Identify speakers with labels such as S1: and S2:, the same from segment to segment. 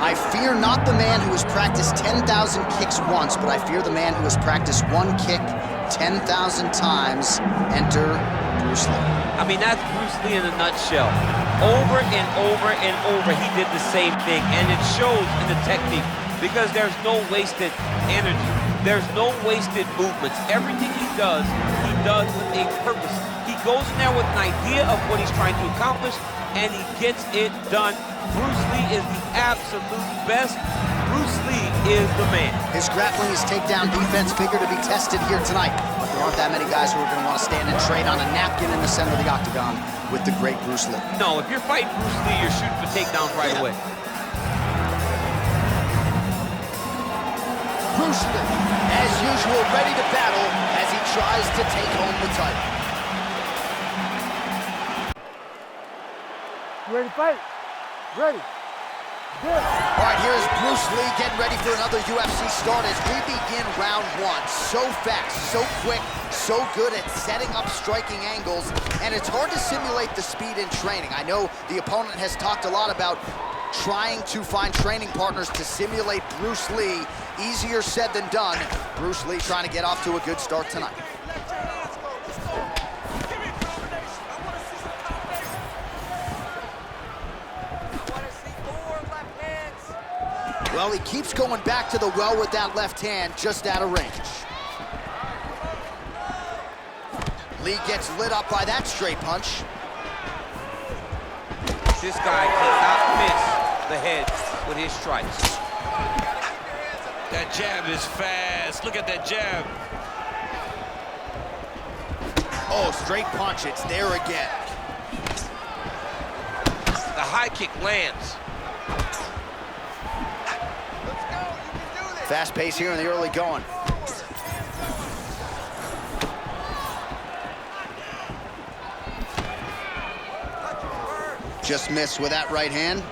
S1: I fear not the man who has practiced 10,000 kicks once, but I fear the man who has practiced one kick 10,000 times. Enter Bruce Lee.
S2: I mean, that's Bruce Lee in a nutshell. Over and over and over, he did the same thing, and it shows in the technique because there's no wasted energy. There's no wasted movements. Everything he does with a purpose. He goes in there with an idea of what he's trying to accomplish, and he gets it done. Bruce Lee is the absolute best. Bruce Lee is the man.
S1: His grappling, his takedown defense figure to be tested here tonight. But there aren't that many guys who are going to want to stand and trade on a napkin in the center of the octagon with the great Bruce Lee.
S2: No, if you're fighting Bruce Lee, you're shooting for takedowns right away.
S1: Bruce Lee, as usual, ready to battle as he tries to take home the title.
S3: You ready to fight? Ready. Good.
S1: All right, here's Bruce Lee getting ready for another UFC start as we begin round one. So fast, so quick, so good at setting up striking angles, and it's hard to simulate the speed in training. I know the opponent has talked a lot about trying to find training partners to simulate Bruce Lee. Easier said than done. Bruce Lee trying to get off to a good start tonight. Well, he keeps going back to the well with that left hand, just out of range. Lee gets lit up by that straight punch.
S2: This guy cannot miss the head with his strikes.
S4: That jab is fast. Look at that jab.
S1: Oh, straight punch, it's there again.
S4: The high kick lands.
S1: Fast pace here in the early going. Just missed with that right hand.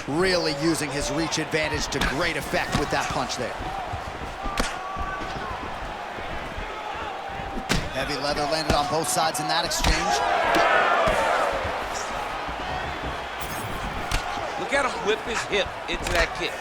S1: Really using his reach advantage to great effect with that punch there. Heavy leather landed on both sides in that exchange.
S2: Look at him whip his hip into that kick.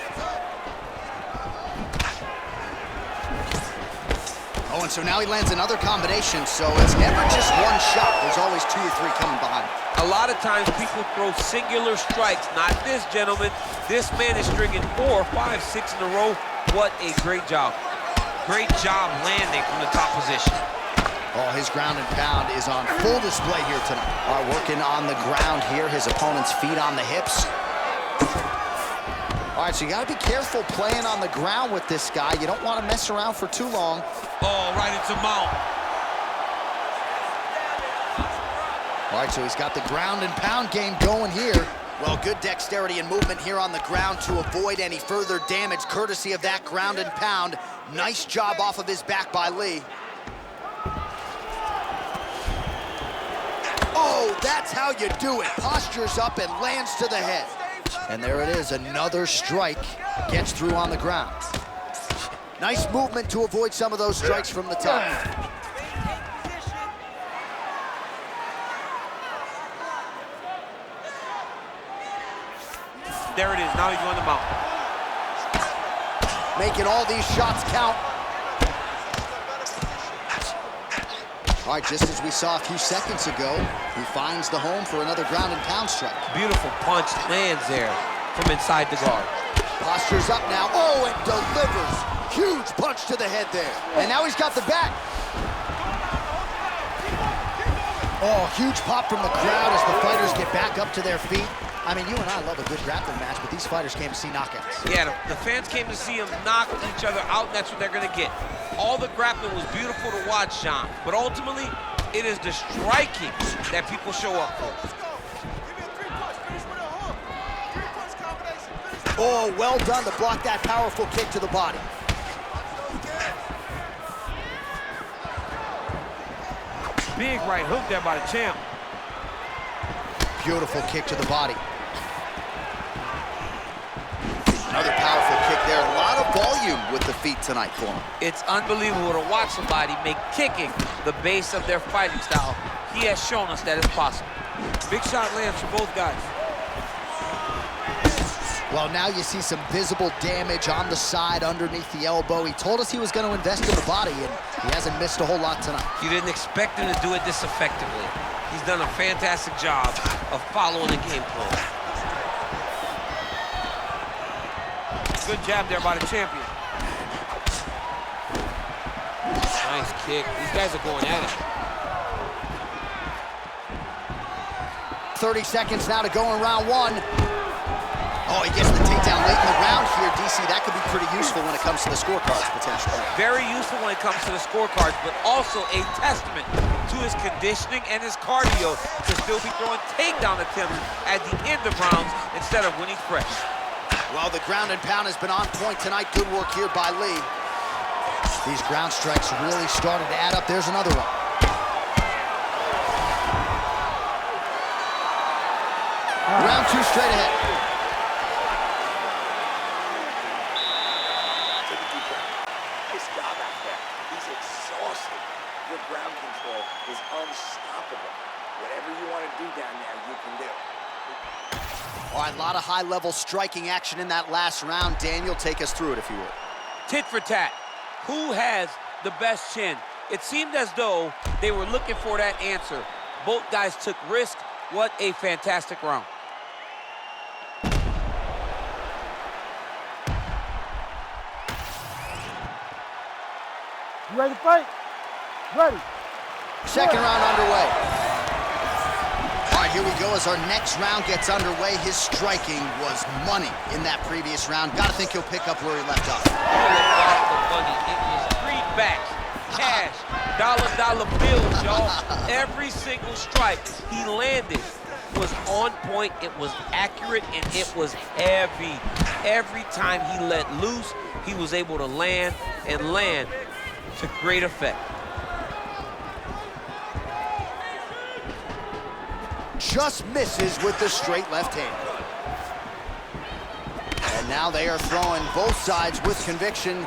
S1: Oh, and so now he lands another combination, so it's never just one shot. There's always 2 or 3 coming behind.
S2: A lot of times people throw singular strikes. Not this gentleman. This man is stringing 4, 5, 6 in a row. What a great job. Great job landing from the top position.
S1: Oh, his ground and pound is on full display here tonight. All right, working on the ground here. His opponent's feet on the hips. All right, so you got to be careful playing on the ground with this guy. You don't want to mess around for too long.
S4: Oh, right into mount.
S1: All right, so he's got the ground and pound game going here. Well, good dexterity and movement here on the ground to avoid any further damage, courtesy of that ground and pound. Nice job off of his back by Lee. Oh, that's how you do it. Postures up and lands to the head. And there it is, another strike gets through on the ground. Nice movement to avoid some of those strikes from the top.
S2: There it is, now he's on the mount.
S1: Making all these shots count. All right, just as we saw a few seconds ago, he finds the home for another ground and pound strike.
S2: Beautiful punch lands there from inside the guard.
S1: Postures up now, oh, and delivers. Huge punch to the head there. And now he's got the back. Oh, huge pop from the crowd as the fighters get back up to their feet. I mean, you and I love a good grappling match, but these fighters came to see knockouts.
S2: Yeah, the fans came to see them knock each other out, and that's what they're going to get. All the grappling was beautiful to watch, Sean, but ultimately, it is the striking that people show up for.
S1: Oh, well done to block that powerful kick to the body.
S2: Big right hook there by the champ.
S1: Beautiful kick to the body. Another powerful kick there. A lot of volume with the feet peak tonight for him.
S2: It's unbelievable to watch somebody make kicking the base of their fighting style. He has shown us that it's possible.
S5: Big shot lands for both guys.
S1: Well, now you see some visible damage on the side underneath the elbow. He told us he was going to invest in the body, and he hasn't missed a whole lot tonight.
S2: You didn't expect him to do it this effectively. He's done a fantastic job of following the game plan.
S5: Good jab there by the champion. Nice kick. These guys are going at it.
S1: 30 seconds now to go in round one. Oh, he gets the takedown late in the round here, DC. That could be pretty useful when it comes to the scorecards, potentially.
S2: Very useful when it comes to the scorecards, but also a testament to his conditioning and his cardio to still be throwing takedown attempts at the end of rounds instead of when he's fresh.
S1: Well, the ground and pound has been on point tonight. Good work here by Lí. These ground strikes really started to add up. There's another one. Round two straight ahead.
S6: Nice job out there. He's exhausted. Your ground control is unstoppable. Whatever you want to do down there, you can do.
S1: All right, a lot of high-level striking action in that last round. Daniel, take us through it, if you would.
S2: Tit for tat. Who has the best chin? It seemed as though they were looking for that answer. Both guys took risk. What a fantastic round.
S3: You ready to fight? Ready.
S1: Second round underway. All right, here we go as our next round gets underway. His striking was money in that previous round. Gotta think he'll pick up where he left off.
S2: All about the money. It was greenbacks, cash, dollar bills, y'all. Every single strike he landed was on point, it was accurate, and it was heavy. Every time he let loose, he was able to land and land to great effect.
S1: Just misses with the straight left hand. And now they are throwing both sides with conviction.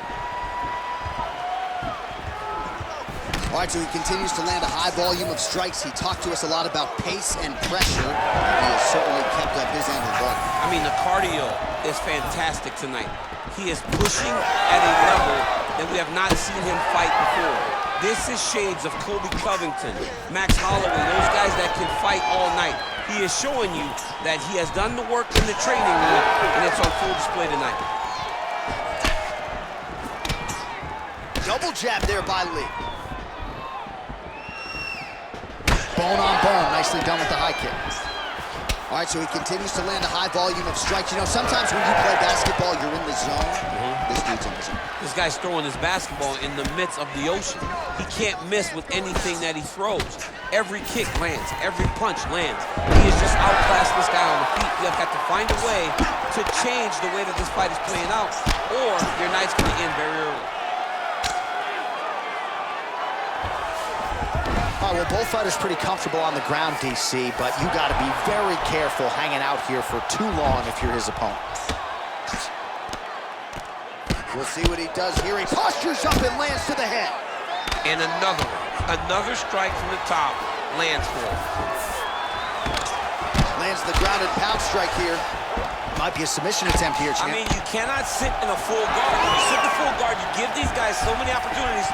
S1: All right, so he continues to land a high volume of strikes. He talked to us a lot about pace and pressure. He has certainly kept up his end of the bargain.
S5: I mean, the cardio is fantastic tonight. He is pushing at a level that we have not seen him fight before. This is shades of Colby Covington, Max Holloway, those guys that can fight all night. He is showing you that he has done the work in the training room, and it's on full display tonight.
S1: Double jab there by Lí. Bone on bone, nicely done with the high kick. All right, so he continues to land a high volume of strikes. You know, sometimes when you play basketball, you're in the zone. This dude's in the zone.
S5: This guy's throwing his basketball in the midst of the ocean. He can't miss with anything that he throws. Every kick lands, every punch lands. He is just outclassed this guy on the feet. You have got to find a way to change the way that this fight is playing out, or your night's going to end very early.
S1: All right, well, both fighters pretty comfortable on the ground, DC, but you got to be very careful hanging out here for too long if you're his opponent. We'll see what he does here. He postures up and lands to the head.
S5: And another strike from the top lands for him.
S1: Lands the ground and pound strike here. Might be a submission attempt here, champ.
S5: I mean, you cannot sit in a full guard. When you sit in a full guard, you give these guys so many opportunities.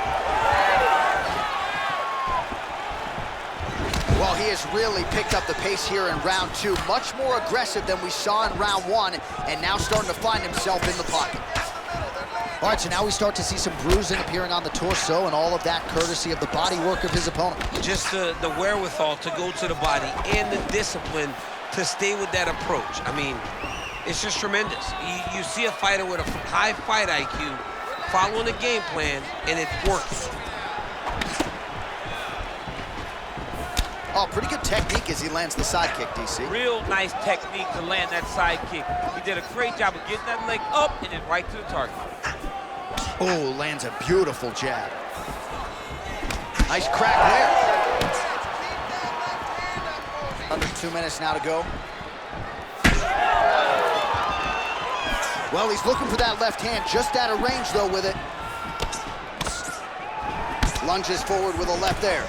S1: Well, he has really picked up the pace here in round two. Much more aggressive than we saw in round one, and now starting to find himself in the pocket. All right, so now we start to see some bruising appearing on the torso, and all of that courtesy of the body work of his opponent.
S5: Just the wherewithal to go to the body and the discipline to stay with that approach. I mean, it's just tremendous. You see a fighter with a high fight IQ following a game plan, and it works.
S1: Oh, pretty good technique as he lands the side kick, DC.
S2: Real nice technique to land that side kick. He did a great job of getting that leg up and then right to the target.
S1: Oh, lands a beautiful jab. Nice crack there. Under 2 minutes now to go. Well, he's looking for that left hand, just out of range, though, with it. Lunges forward with a left there.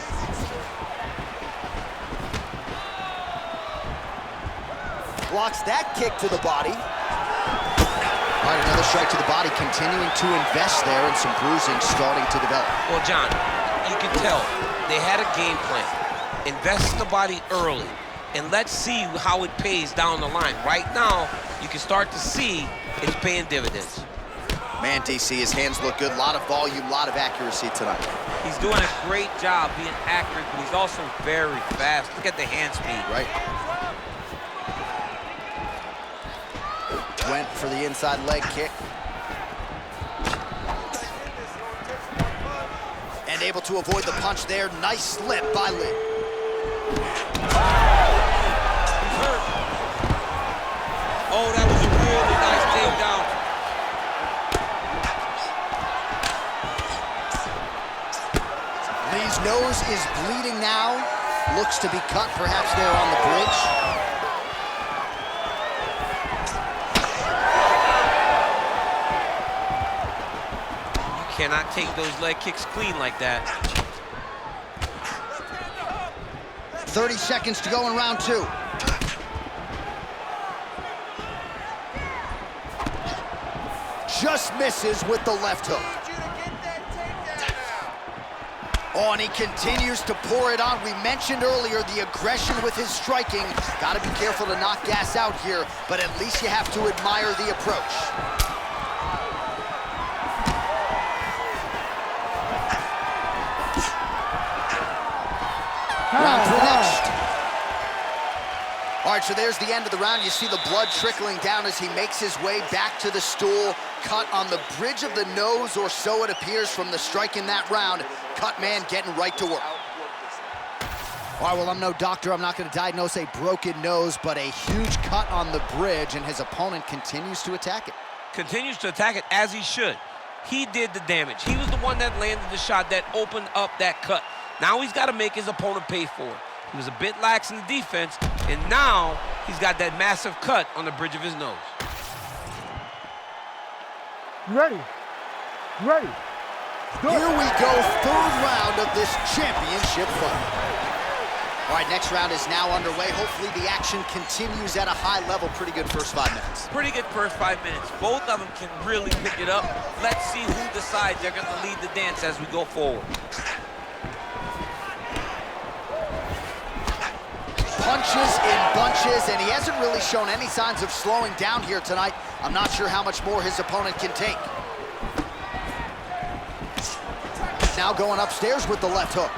S1: Blocks that kick to the body. All right, another strike to the body, continuing to invest there, and some bruising starting to develop.
S5: Well, John, you can tell they had a game plan. Invest in the body early, and let's see how it pays down the line. Right now, you can start to see it's paying dividends.
S1: Man, DC, his hands look good. A lot of volume, a lot of accuracy tonight.
S2: He's doing a great job being accurate, but he's also very fast. Look at the hand speed.
S1: Right. Went for the inside leg kick. And able to avoid the punch there. Nice slip by Lí.
S5: Oh, that was a really nice takedown.
S1: Lee's nose is bleeding now. Looks to be cut, perhaps there on the bridge.
S5: Cannot take those leg kicks clean like that.
S1: 30 seconds to go in round 2. Just misses with the left hook. Oh, and he continues to pour it on. We mentioned earlier the aggression with his striking. Got to be careful to knock gas out here, but at least you have to admire the approach. Round 3 next. All right, so there's the end of the round. You see the blood trickling down as he makes his way back to the stool. Cut on the bridge of the nose, or so it appears from the strike in that round. Cut man getting right to work. All right, well, I'm no doctor. I'm not going to diagnose a broken nose, but a huge cut on the bridge, and his opponent continues to attack it.
S5: Continues to attack it as he should. He did the damage. He was the one that landed the shot that opened up that cut. Now he's got to make his opponent pay for it. He was a bit lax in the defense, and now he's got that massive cut on the bridge of his nose.
S3: Ready. Ready.
S1: Here we go, 3rd round of this championship fight. All right, next round is now underway. Hopefully the action continues at a high level. Pretty good first 5 minutes.
S2: Pretty good first 5 minutes. Both of them can really pick it up. Let's see who decides they're going to lead the dance as we go forward.
S1: Punches in bunches, and he hasn't really shown any signs of slowing down here tonight. I'm not sure how much more his opponent can take. Now going upstairs with the left hook.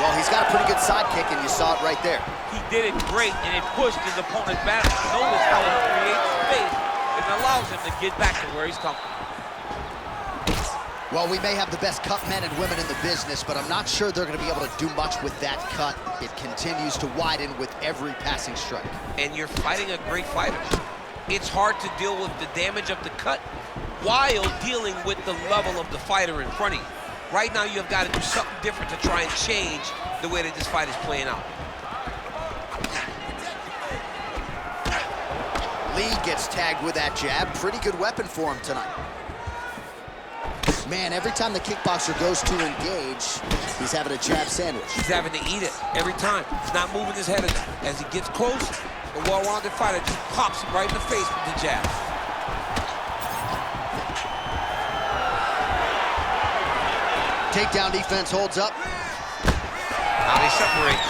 S1: Well, he's got a pretty good side kick, and you saw it right there.
S2: He did it great, and it pushed his opponent back. Notice how it creates space and allows him to get back to where he's comfortable.
S1: Well, we may have the best cut men and women in the business, but I'm not sure they're going to be able to do much with that cut. It continues to widen with every passing strike.
S5: And you're fighting a great fighter. It's hard to deal with the damage of the cut while dealing with the level of the fighter in front of you. Right now, you have got to do something different to try and change the way that this fight is playing out.
S1: Lí gets tagged with that jab. Pretty good weapon for him tonight. Man, every time the kickboxer goes to engage, he's having a jab sandwich.
S5: He's having to eat it every time. He's not moving his head enough. As he gets close, the well-rounded fighter just pops him right in the face with the jab.
S1: Takedown defense holds up.
S5: Now they separate.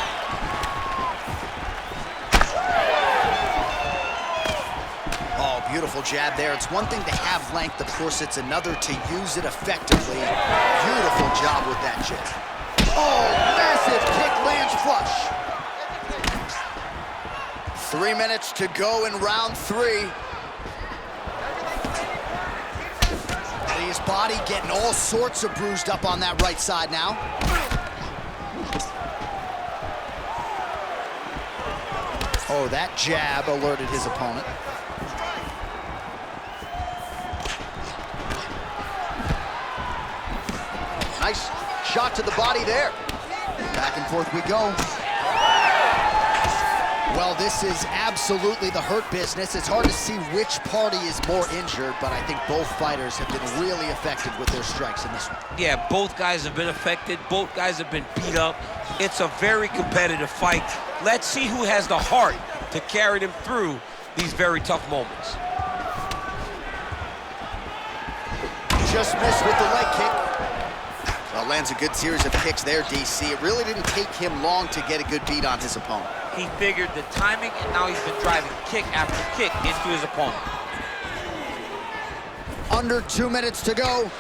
S1: Oh, beautiful jab there. It's one thing to have length, of course, it's another to use it effectively. Beautiful job with that jab. Oh, massive kick lands flush. 3 minutes to go in round 3. His body getting all sorts of bruised up on that right side now. Oh, that jab alerted his opponent. Nice shot to the body there. Back and forth we go. Well, this is absolutely the hurt business. It's hard to see which party is more injured, but I think both fighters have been really effective with their strikes in this one.
S5: Yeah, both guys have been affected. Both guys have been beat up. It's a very competitive fight. Let's see who has the heart to carry them through these very tough moments.
S1: Just missed with the leg kick. Well, lands a good series of kicks there, DC. It really didn't take him long to get a good beat on his opponent.
S2: He figured the timing, and now he's been driving kick after kick into his opponent.
S1: Under 2 minutes to go.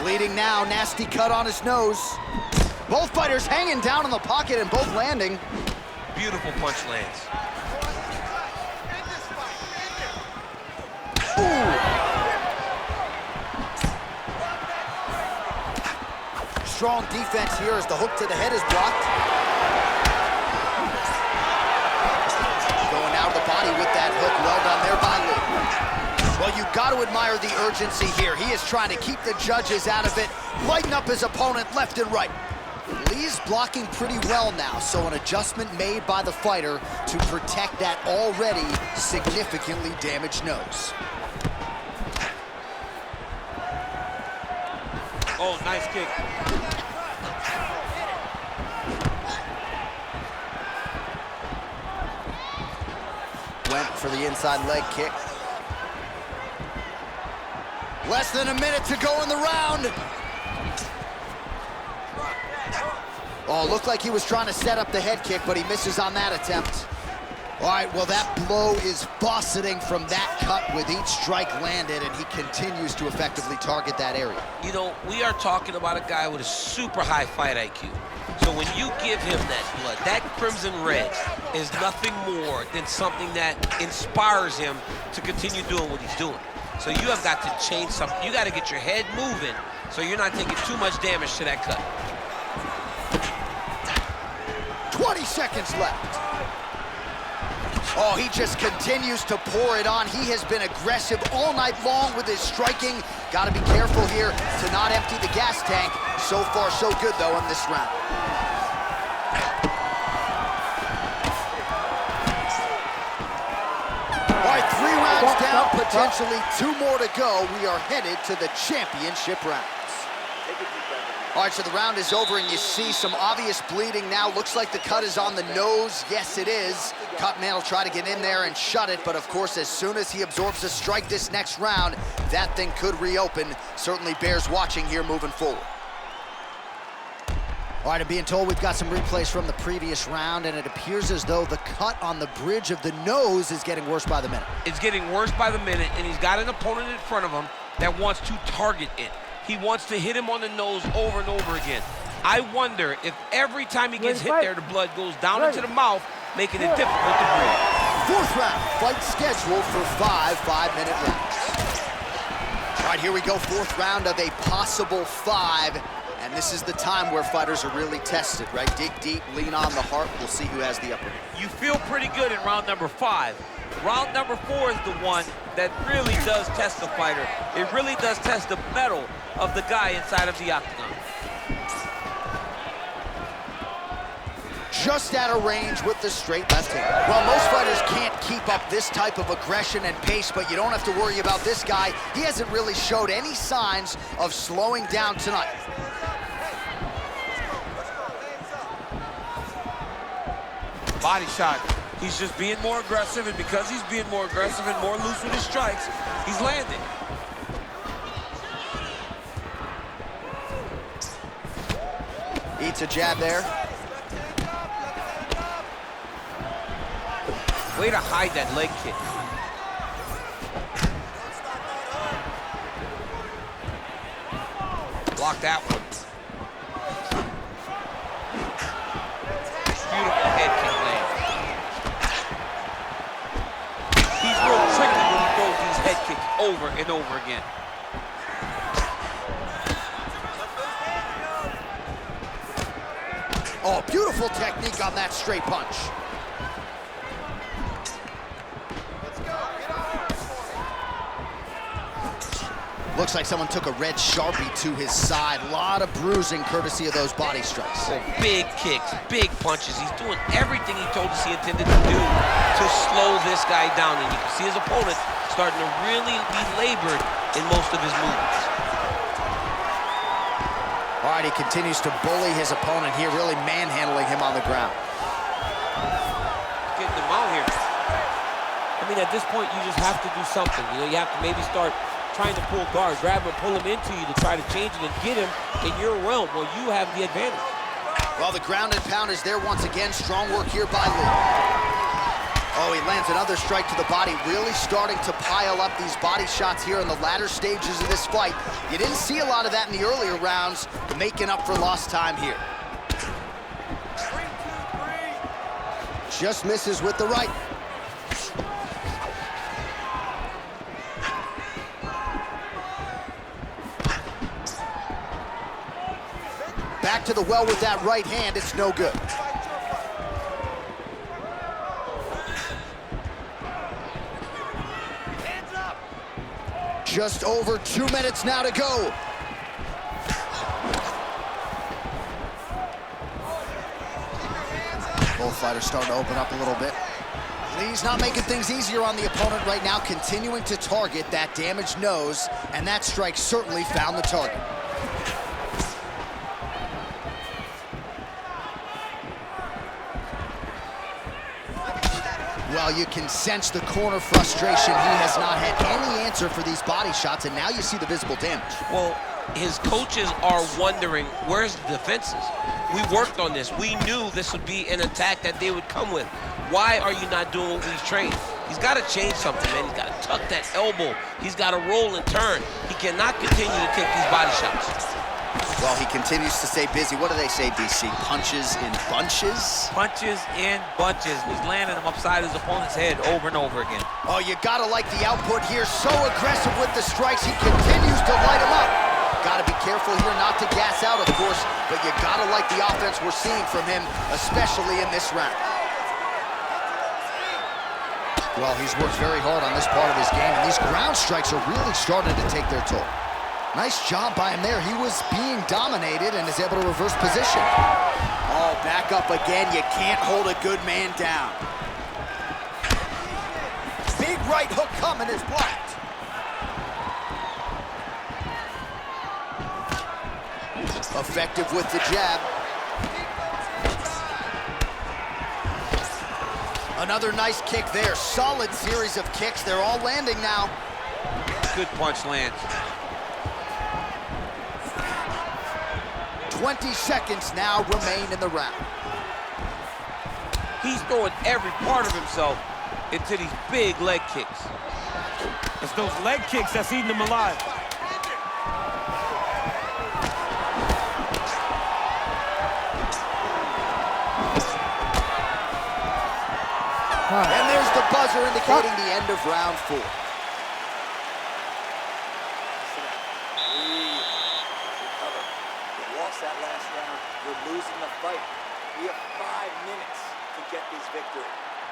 S1: Bleeding now, nasty cut on his nose. Both fighters hanging down in the pocket and both landing.
S5: Beautiful punch lands.
S1: Strong defense here as the hook to the head is blocked. Going out of the body with that hook. Well done there by Lí. Well, you've got to admire the urgency here. He is trying to keep the judges out of it, lighten up his opponent left and right. Lí's blocking pretty well now, so an adjustment made by the fighter to protect that already significantly damaged nose.
S5: Oh, nice kick.
S1: Went for the inside leg kick. Less than a minute to go in the round. Oh, looked like he was trying to set up the head kick, but he misses on that attempt. All right, well, that blow is buffeting from that cut with each strike landed, and he continues to effectively target that area.
S5: You know, we are talking about a guy with a super high fight IQ. So when you give him that blood, that crimson red is nothing more than something that inspires him to continue doing what he's doing. So you have got to change something. You got to get your head moving so you're not taking too much damage to that cut.
S1: 20 seconds left. Oh, he just continues to pour it on. He has been aggressive all night long with his striking. Got to be careful here to not empty the gas tank. So far, so good, though, in this round. All right, 3 rounds down, potentially 2 more to go. We are headed to the championship rounds. All right, so the round is over, and you see some obvious bleeding now. Looks like the cut is on the nose. Yes, it is. Cutman will try to get in there and shut it, but of course, as soon as he absorbs a strike this next round, that thing could reopen. Certainly bears watching here moving forward. All right, I'm being told we've got some replays from the previous round, and it appears as though the cut on the bridge of the nose is getting worse by the minute.
S5: It's getting worse by the minute, and he's got an opponent in front of him that wants to target it. He wants to hit him on the nose over and over again. I wonder if every time he gets hit there, the blood goes down into the mouth, making it difficult to breathe.
S1: 4th round, fight scheduled for 5 5-minute rounds. All right, here we go, 4th round of a possible 5. And this is the time where fighters are really tested, right? Dig deep, lean on the heart. We'll see who has the upper hand.
S2: You feel pretty good in round number 5. Round number 4 is the one that really does test the fighter. It really does test the mettle of the guy inside of the octagon.
S1: Just out of range with the straight left hand. Well, most fighters can't keep up this type of aggression and pace, but you don't have to worry about this guy. He hasn't really showed any signs of slowing down tonight.
S5: Body shot. He's just being more aggressive, and because he's being more aggressive and more loose with his strikes, he's landing.
S1: Eats a jab there.
S5: Way to hide that leg kick. Block that one. Beautiful head kick land. He's real tricky when he throws these head kicks over and over again.
S1: Oh, beautiful technique on that straight punch. Looks like someone took a red Sharpie to his side. A lot of bruising courtesy of those body strikes.
S2: Oh, big kicks, big punches. He's doing everything he told us he intended to do to slow this guy down. And you can see his opponent starting to really be labored in most of his movements.
S1: All right, he continues to bully his opponent here, really manhandling him on the ground.
S2: Getting him out here. I mean, at this point, you just have to do something. You know, you have to maybe start trying to pull guard, grab him, pull him into you to try to change it and get him in your realm. Well, you have the advantage.
S1: Well, the ground and pound is there once again. Strong work here by Lí. Oh, he lands another strike to the body, really starting to pile up these body shots here in the latter stages of this fight. You didn't see a lot of that in the earlier rounds, making up for lost time here. Just misses with the right. Back to the well with that right hand, it's no good. Just over 2 minutes now to go. Both fighters starting to open up a little bit. Lee's not making things easier on the opponent right now, continuing to target that damaged nose, and that strike certainly found the target. Well, you can sense the corner frustration. He has not had any answer for these body shots, and now you see the visible damage.
S2: Well, his coaches are wondering, where's the defenses? We worked on this. We knew this would be an attack that they would come with. Why are you not doing what we've trained? He's got to change something, man. He's got to tuck that elbow. He's got to roll and turn. He cannot continue to take these body shots.
S1: Well, he continues to stay busy. What do they say, DC? Punches in bunches?
S2: Punches in bunches. He's landing them upside his opponent's head over and over again.
S1: Oh, you gotta like the output here. So aggressive with the strikes. He continues to light him up. Gotta be careful here not to gas out, of course, but you gotta like the offense we're seeing from him, especially in this round. Well, he's worked very hard on this part of his game, and these ground strikes are really starting to take their toll. Nice job by him there. He was being dominated and is able to reverse position. Oh, back up again. You can't hold a good man down. Big right hook coming is blocked. Effective with the jab. Another nice kick there. Solid series of kicks. They're all landing now.
S2: Good punch lands.
S1: 20 seconds now remain in the round.
S2: He's throwing every part of himself into these big leg kicks.
S7: It's those leg kicks that's eating him alive.
S1: And there's the buzzer indicating the end of round 4.
S6: That last round, you're losing the fight. We have 5 minutes to get this victory.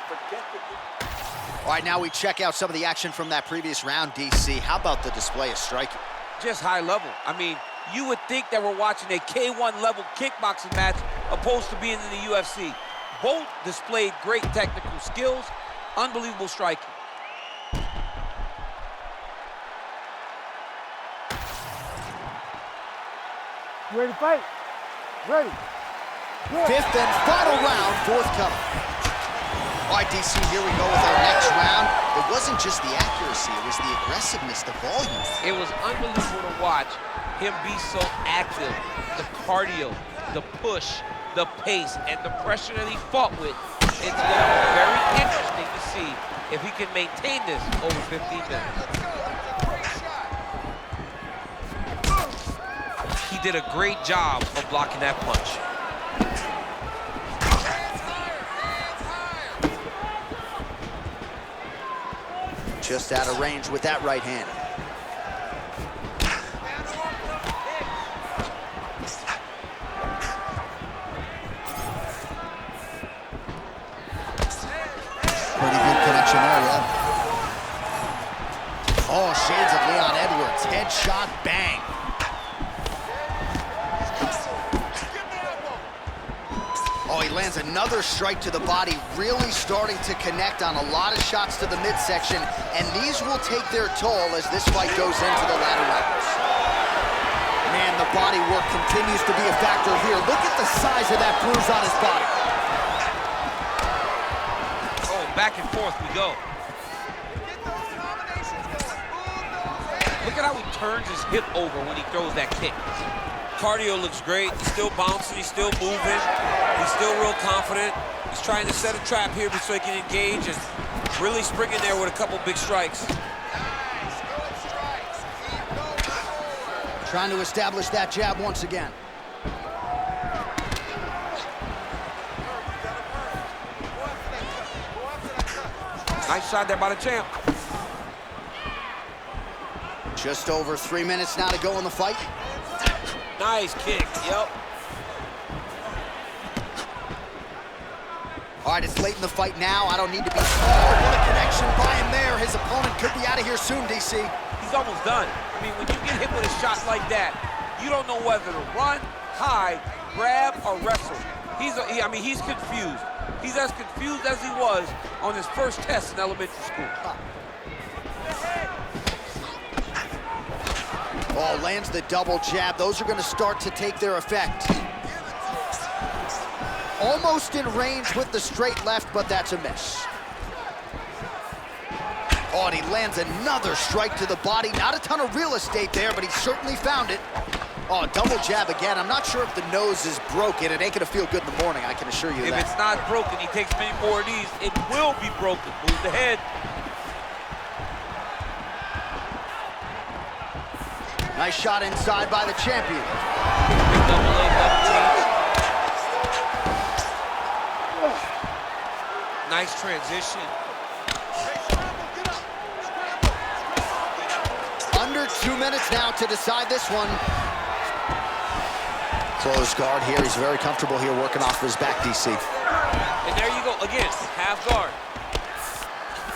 S6: Forget the...
S1: All right, now we check out some of the action from that previous round, DC. How about the display of striking?
S2: Just high level. I mean, you would think that we're watching a K1 level kickboxing match opposed to being in the UFC. Both displayed great technical skills, unbelievable striking.
S3: Ready to fight? Ready. Good.
S1: 5th and final round forthcoming. All right, DC, here we go with our next round. It wasn't just the accuracy, it was the aggressiveness, the volume.
S2: It was unbelievable to watch him be so active. The cardio, the push, the pace, and the pressure that he fought with. It's going to be very interesting to see if he can maintain this over 15 minutes. He did a great job of blocking that punch.
S1: Just out of range with that right hand. Pretty good connection there, yeah. Oh, shades of Leon Edwards. headshot, bang. Oh, he lands another strike to the body, really starting to connect on a lot of shots to the midsection, and these will take their toll as this fight goes into the latter rounds. Man, the body work continues to be a factor here. Look at the size of that bruise on his body.
S2: Oh, back and forth we go. Look at how he turns his hip over when he throws that kick.
S5: Cardio looks great. He's still bouncing. He's still moving. He's still real confident. He's trying to set a trap here so he can engage and really spring in there with a couple big strikes.
S1: Trying to establish that jab once again.
S5: Nice shot there by the champ.
S1: Just over 3 minutes now to go in the fight.
S5: Nice kick, yep.
S1: All right, it's late in the fight now. I don't need to be... Oh, what a connection by him there. His opponent could be out of here soon, DC.
S2: He's almost done. I mean, when you get hit with a shot like that, you don't know whether to run, hide, grab, or wrestle. He's confused. He's as confused as he was on his first test in elementary school.
S1: Oh, lands the double jab. Those are going to start to take their effect. Almost in range with the straight left, but that's a miss. Oh, and he lands another strike to the body. Not a ton of real estate there, but he certainly found it. Oh, double jab again. I'm not sure if the nose is broken. It ain't going to feel good in the morning, I can assure you that.
S2: If it's not broken, he takes many more of these. It will be broken. Move the head.
S1: Nice shot inside by the champion.
S2: Big double leg, double team. Nice transition.
S1: Under 2 minutes now to decide this one. Closed guard here. He's very comfortable here working off his back, DC.
S2: And there you go. Again, half guard.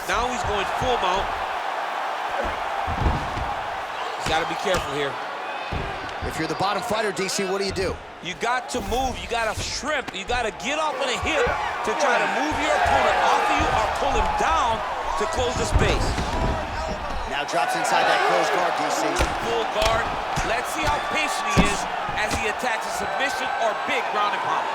S2: Now he's going full mount. He's got to be careful here.
S1: If you're the bottom fighter, DC, what do?
S2: You got to move. You got to shrimp. You got to get off on a hip to try to move your opponent off of you or pull him down to close the space.
S1: Now drops inside that closed guard, DC.
S2: Full guard. Let's see how patient he is as he attacks a submission or big ground and pound.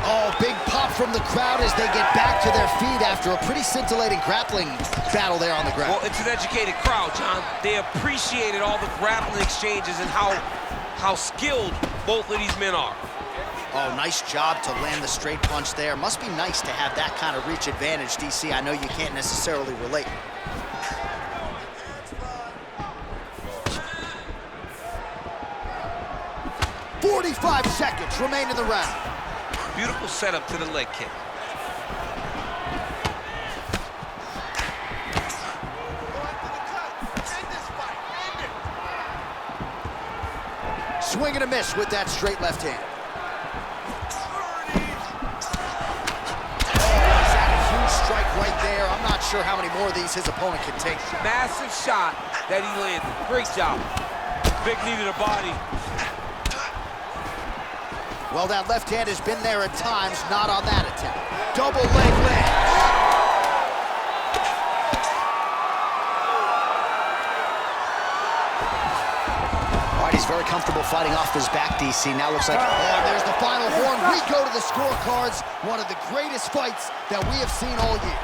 S1: Oh, big pop from the crowd as they get back to their feet after a pretty scintillating grappling battle there on the ground.
S2: Well, it's an educated crowd, John. They appreciated all the grappling exchanges and how skilled both of these men are.
S1: Oh, nice job to land the straight punch there. Must be nice to have that kind of reach advantage, DC. I know you can't necessarily relate. "45 seconds remain in the round."
S2: Beautiful setup to the leg kick.
S1: Swing and a miss with that straight left hand. Oh, is that a huge strike right there? I'm not sure how many more of these his opponent can take.
S2: Massive shot that he landed. Great job. Big knee to the body.
S1: Well, that left hand has been there at times, not on that attempt. Double leg lands. All right, he's very comfortable fighting off his back, DC. Now looks like, oh, there's the final horn. We go to the scorecards. One of the greatest fights that we have seen all year.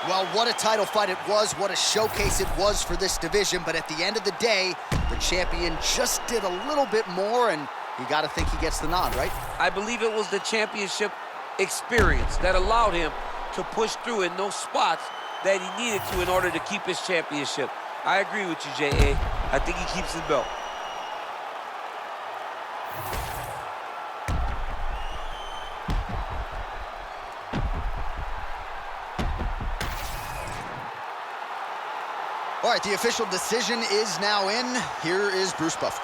S1: Well, what a title fight it was. What a showcase it was for this division. But at the end of the day, the champion just did a little bit more, and you got to think he gets the nod, right?
S2: I believe it was the championship experience that allowed him to push through in those spots that he needed to in order to keep his championship. I agree with you, J.A. I think he keeps his belt.
S1: All right, the official decision is now in. Here is Bruce Buckley.